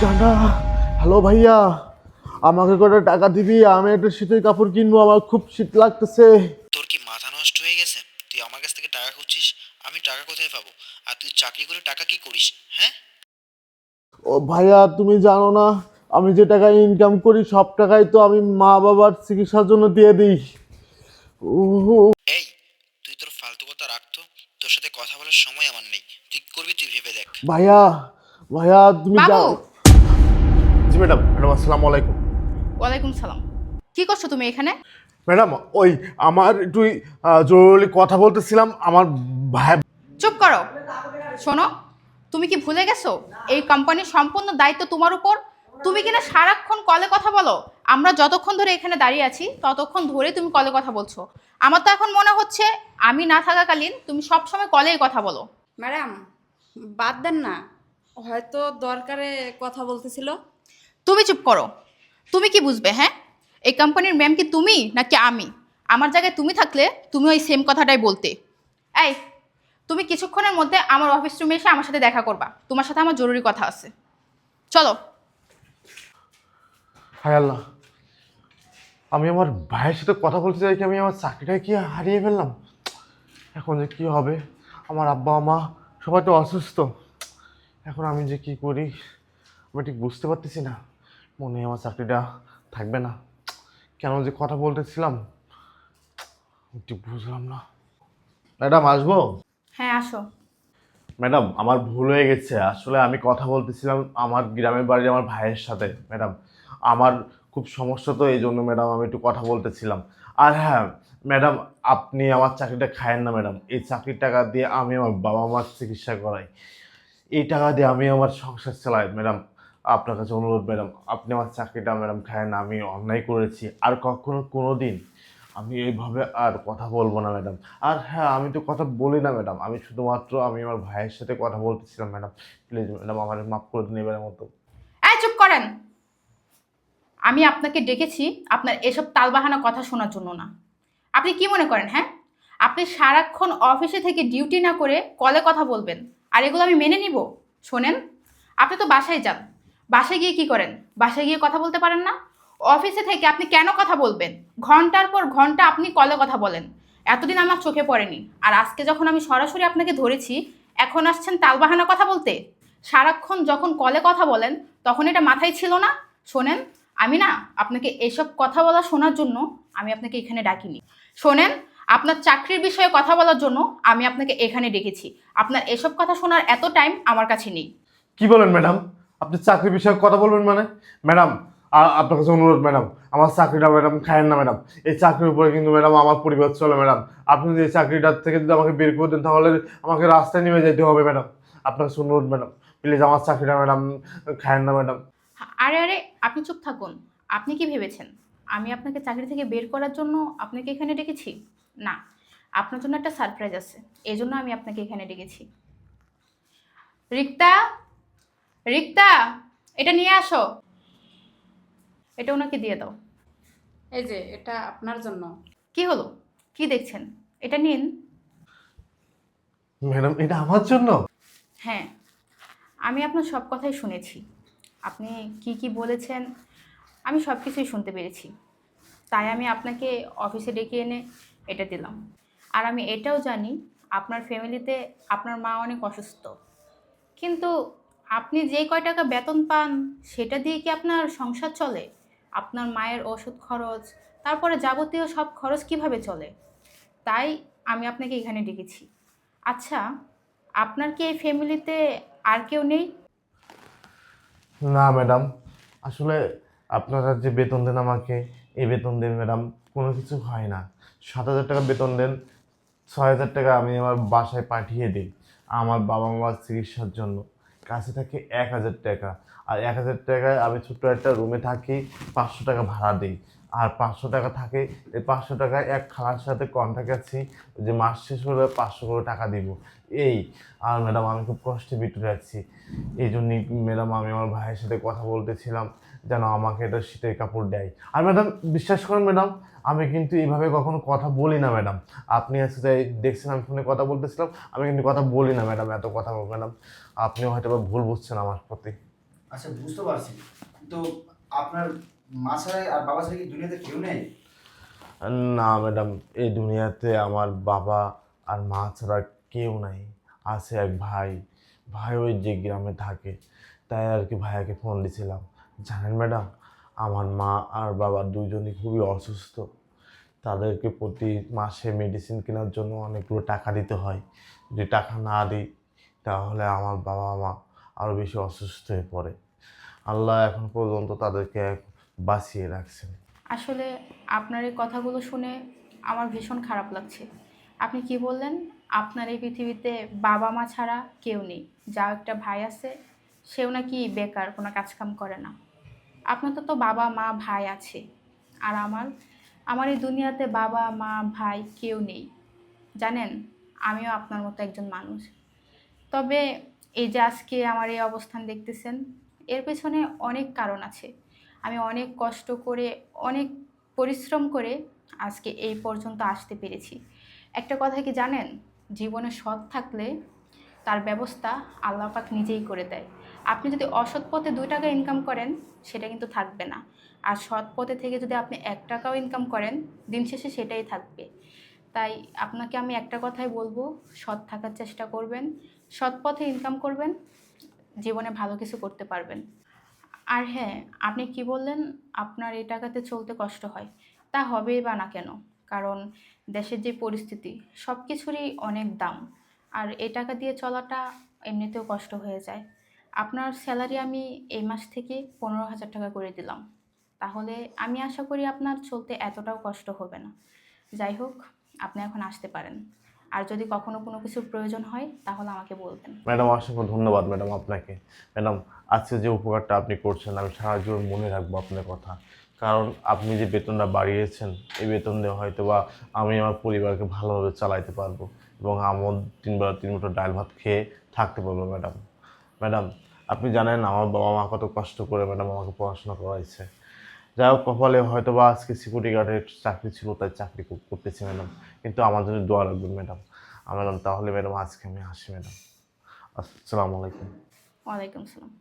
গান্ডা। Hello ভাইয়া, আমাকে কটা টাকা দিবি? আমি একটা শীতের কাপড় কিনবো, আমার খুব শীত লাগতেছে। তোর কি মাথা নষ্ট হয়ে গেছে? তুই আমার কাছ থেকে টাকা খুঁজছিস? আমি টাকা কোথায় পাবো? আর তুই চাকরি করে টাকা কি করিস? হ্যাঁ? ও ভাইয়া, তুমি জানো না, আমি যে টাকা ইনকাম করি সব টাকাই তো আমি মা বাবার চিকিৎসার জন্য দিয়ে দিই। এই, তুই তোর ফালতু কথা রাখতো। তোর সাথে কথা বলার সময় আমার নেই। তুই কি করবি তুই ভেবে দেখ। ভাইয়া, ভাইয়া তুমি বাবু। জানো। জি ম্যাডাম। ম্যাডাম আসসালামু আলাইকুম। ওয়ালাইকুম সালাম। কি করছো তুমি এখানে? ম্যাডাম ওই আমার একটু জরুরি কথা বলতেছিলাম আমার ভাই। চুপ করো। শোনো, তুমি কি ভুলে গেছো এই কোম্পানির সম্পূর্ণ দায়িত্ব তোমার উপর? তুমি কিনা সারাক্ষণ কলে কথা বলো। আমরা যতক্ষণ ধরে এখানে দাঁড়িয়ে আছি ততক্ষণ ধরে তুমি কলে কথা বলছো। আমার তো এখন মনে হচ্ছে আমি না থাকাকালীন তুমি সবসময় কলেই কথা বলো। ম্যাডাম, বাদ দেন না, হয়তো দরকারে কথা বলতেছিল। তুমি চুপ করো। তুমি কি বুঝবে? হ্যাঁ, এই কোম্পানির ম্যাম কি তুমি নাকি আমি? আমার জায়গায় তুমি থাকলে তুমি ওই সেম কথাটাই বলতে। এই, তুমি কিছুক্ষণের মধ্যে আমার অফিস রুমে এসে আমার সাথে দেখা করবা। তোমার সাথে আমার জরুরি কথা আছে। চলো। হায় আল্লাহ, আমি আমার ভাইয়ের সাথে কথা বলতে চাই কি আমি আমার চাকরিটা কি হারিয়ে ফেললাম? এখন যে কি হবে, আমার আব্বা মা সবাই তো অসুস্থ। এখন আমি যে কি করি আমি ঠিক বুঝতে পারতেছি না। মনে হয় আমার চাকরিটা থাকবে না। কেন যে কথা বলতেছিলাম ঠিক বুঝলাম না। ম্যাডাম আসবো? হ্যাঁ, আসো। ম্যাডাম আমার ভুল হয়ে গেছে, আসলে আমি কথা বলতেছিলাম আমার গ্রামের বাড়ির আমার ভাইয়ের সাথে। ম্যাডাম আমার খুব সমস্যা, তো এই জন্য ম্যাডাম আমি একটু কথা বলতেছিলাম। আর হ্যাঁ ম্যাডাম, আপনি আমার চাকরিটা খায়েন না ম্যাডাম। এই চাকরির টাকা দিয়ে আমি আমার বাবা মার চিকিৎসা করাই, এই টাকা দিয়ে আমি আমার সংসার চালাই। ম্যাডাম আপনার কাছে অনুরোধ ম্যাডাম, আপনি আমার চাকরিটা ম্যাডাম খায়েন না। আমি অন্যায় করেছি, আর কখনো কোনো দিন আমি এইভাবে আর কথা বলবো না ম্যাডাম। আর হ্যাঁ, আমি তো কথা বলি না ম্যাডাম, আমি শুধুমাত্র আমি আমার ভাইয়ের সাথে কথা বলতেছিলাম ম্যাডাম। প্লিজ ম্যাডাম আমার মাফ করে দিন এবারের মতো। এই চুপ করেন। আমি আপনাকে ডেকেছি আপনার এসব তালবাহানা কথা শোনার জন্য না। আপনি কি মনে করেন? হ্যাঁ, আপনি সারাক্ষণ অফিসে থেকে ডিউটি না করে কলে কথা বলবেন আর এগুলো আমি মেনে নিব? শোনেন, আপনি তো বাসায় যান। বাসায় গিয়ে কি করেন? বাসায় গিয়ে কথা বলতে পারেন না? অফিসে থেকে আপনি কেন কথা বলবেন? ঘন্টার পর ঘন্টা আপনি কলে কথা বলেন। এতদিন আমার চোখে পড়েনি, আর আজকে যখন আমি সরাসরি আপনাকে ধরেছি এখন আসছেন তালবাহানা কথা বলতে। সারাক্ষণ যখন কলে কথা বলেন তখন এটা মাথায় ছিল না? শোনেন, আমি না আপনাকে এসব কথা বলা শোনার জন্য আমি আপনাকে এখানে ডাকিনি। শোনেন, আপনার চাকরির বিষয়ে কথা বলার জন্য আমি আপনাকে এখানে ডেকেছি। আপনার এসব কথা শোনার এত টাইম আমার কাছে নেই। কি বলেন ম্যাডাম? আপনি চাকরি বিষয়ে কথা বলবেন মানে? ম্যাডাম আপনার কাছে অনুরোধ ম্যাডাম, আমার চাকরিটা ম্যাডাম খায়েন না ম্যাডাম। এই চাকরির উপরে কিন্তু ম্যাডাম আমার পরিবার চলে ম্যাডাম। আপনি যদি এই চাকরিটার থেকে যদি আমাকে বের করে দেন তাহলে আমাকে রাস্তায় নেমে যেতে হবে ম্যাডাম। আপনার কাছে অনুরোধ ম্যাডাম, প্লিজ আমার চাকরিটা ম্যাডাম খায়েন না ম্যাডাম। আরে আরে, আপনি চুপ থাকুন। আপনি কি ভেবেছেন আমি আপনাকে চাকরি থেকে বের করার জন্য আপনাকে এখানে ডেকেছি? না, আপনার জন্য একটা সারপ্রাইজ আছে, এই জন্য আমি আপনাকে এখানে ডেকেছি। রিক্তা, রিক্তা, এটা নিয়ে আসো। এটা ওনাকে দিয়ে দাও। এই যে এটা আপনার জন্য। কি হলো? কি দেখছেন? এটা নিন। ম্যাডাম এটা আমার জন্য? হ্যাঁ, আমি আপনার সব কথাই শুনেছি। আপনি কি কি বলেছেন আমি সব কিছুই শুনতে পেরেছি। তাই আমি আপনাকে অফিসে ডেকে এনে এটা দিলাম। আর আমি এটাও জানি আপনার ফ্যামিলিতে আপনার মা অনেক অসুস্থ, কিন্তু আপনি যে কয় টাকা বেতন পান সেটা দিয়ে কি আপনার সংসার চলে? আপনার মায়ের ওষুধ খরচ, তারপরে যাবতীয় সব খরচ কিভাবে চলে? তাই আমি আপনাকে এখানে ডেকেছি। আচ্ছা, আপনার কি এই ফ্যামিলিতে আর কেউ নেই? না ম্যাডাম, আসলে আপনারা যে বেতন দেন আমাকে, এই বেতন দেন ম্যাডাম কোনো কিছু হয় না। 7,000 টাকা বেতন দেন, 6,000 টাকা আমি আমার বাসায় পাঠিয়ে দিই আমার বাবা মার চিকিৎসার জন্য। কাছে থাকে 1,000 টাকা, আর 1,000 টাকায় আমি ছোট্ট একটা রুমে থাকি, 500 টাকা ভাড়া দিই। আর 500 টাকা থাকে, এই 500 টাকায় এক খালার সাথে কন্ট্যাক্ট আছি যে মাস শেষ হলে 500 করে টাকা দিব। এই, আর ম্যাডাম আমি খুব কষ্টে ভিতরে আছি। এই জন্যই ম্যাডাম আমি আমার ভাইয়ের সাথে কথা বলতেছিলাম যেন আমাকে একটা শীতের কাপড় দেয়। আর ম্যাডাম বিশ্বাস করেন ম্যাডাম, আমি কিন্তু এইভাবে কখনো কথা বলি না ম্যাডাম। আপনি আজকে যাই দেখছেন আমি ফোনে কথা বলতেছিলাম, আমি কিন্তু কথা বলি না ম্যাডাম, এত কথা বল ম্যাডাম। আপনিও হয়তো বা ভুল বুঝছেন আমার প্রতি। আচ্ছা, বুঝতে পারছি। তো আপনার মা ছাড়া আর বাবা ছাড়া কি দুনিয়াতে কেউ নেই? না ম্যাডাম, এই দুনিয়াতে আমার বাবা আর মা ছাড়া কেউ নাই। আছে এক ভাই, ভাই ওই যে গ্রামে থাকে, তাই আর কি ভাইয়াকে ফোন দিছিলাম। জানেন ম্যাডাম, আমার মা আর বাবা দুজনই খুবই অসুস্থ। তাদেরকে প্রতি মাসে মেডিসিন কেনার জন্য অনেকগুলো টাকা দিতে হয়। যদি টাকা না দিই তাহলে আমার বাবা মা আরও বেশি অসুস্থ হয়ে পড়ে। আল্লাহ এখন পর্যন্ত তাদেরকে বাঁচিয়ে রাখছেন। আসলে আপনার এই কথাগুলো শুনে আমার ভীষণ খারাপ লাগছে। আপনি কি বললেন? আপনার এই পৃথিবীতে বাবা মা ছাড়া কেউ নেই। যা একটা ভাই আছে, সেও নাকি বেকার, কোনো কাজকাম করে না। আপনার তো বাবা মা ভাই আছে। আর আমার এই দুনিয়াতে বাবা মা ভাই কেউ নেই। জানেন, আমিও আপনার মতো একজন মানুষ। তবে এই যে আজকে আমার এই অবস্থান দেখতেছেন, এর পেছনে অনেক কারণ আছে। আমি অনেক কষ্ট করে, অনেক পরিশ্রম করে আজকে এই পর্যন্ত আসতে পেরেছি। একটা কথা কি জানেন? জীবনে সৎ থাকলে তার ব্যবস্থা আল্লাহ পাক নিজেই করে দেয়। আপনি যদি অসৎ পথে 2 টাকা ইনকাম করেন, সেটা কিন্তু থাকবে না। আর সৎ পথে থেকে যদি আপনি 1 টাকাও ইনকাম করেন, দিন শেষে সেটাই থাকবে। তাই আপনাকে আমি একটা কথাই বলবো, সৎ থাকার চেষ্টা করবেন, সৎ পথে ইনকাম করবেন, জীবনে ভালো কিছু করতে পারবেন। আর হ্যাঁ, আপনি কি বললেন আপনার এই টাকাতে চলতে কষ্ট হয়। তা হবেই বা না কেন? কারণ দেশের যে পরিস্থিতি, সব কিছুরই অনেক দাম। আর এই টাকা দিয়ে চলাটা এমনিতেও কষ্ট হয়ে যায়। আপনার স্যালারি আমি এই মাস থেকে 15,000 টাকা করে দিলাম। তাহলে আমি আশা করি আপনার চলতে এতটাও কষ্ট হবে না। যাই হোক, আপনি এখন আসতে পারেন। আর যদি কখনো কোনো কিছুর প্রয়োজন হয় তাহলে আমাকে বলবেন। ম্যাডাম অসংখ্য ধন্যবাদ ম্যাডাম আপনাকে। ম্যাডাম, আজকে যে উপকারটা আপনি করছেন আমি সারা জীবন মনে রাখবো আপনার কথা। কারণ আপনি যে বেতনটা বাড়িয়েছেন, এই বেতন দিয়ে হয়তো বা আমি আমার পরিবারকে ভালোভাবে চালাইতে পারবো এবং আমার 3 বেলা 3 মুঠো ডাল ভাত খেয়ে থাকতে পারবো ম্যাডাম। ম্যাডাম, আপনি জানেন আমার বাবা মা কত কষ্ট করে ম্যাডাম আমাকে পড়াশোনা করাইছে। যাই হোক, কপালে হয়তো বা আজকে সিকিউরিটি গার্ডের চাকরি ছিল তাই চাকরি করতেছি ম্যাডাম। কিন্তু আমার জন্য দোয়া রাখবেন ম্যাডাম। ম্যাডাম তাহলে ম্যাডাম আজকে আমি আসি ম্যাডাম। আসসালামু আলাইকুম। ওয়ালাইকুম আসসালাম।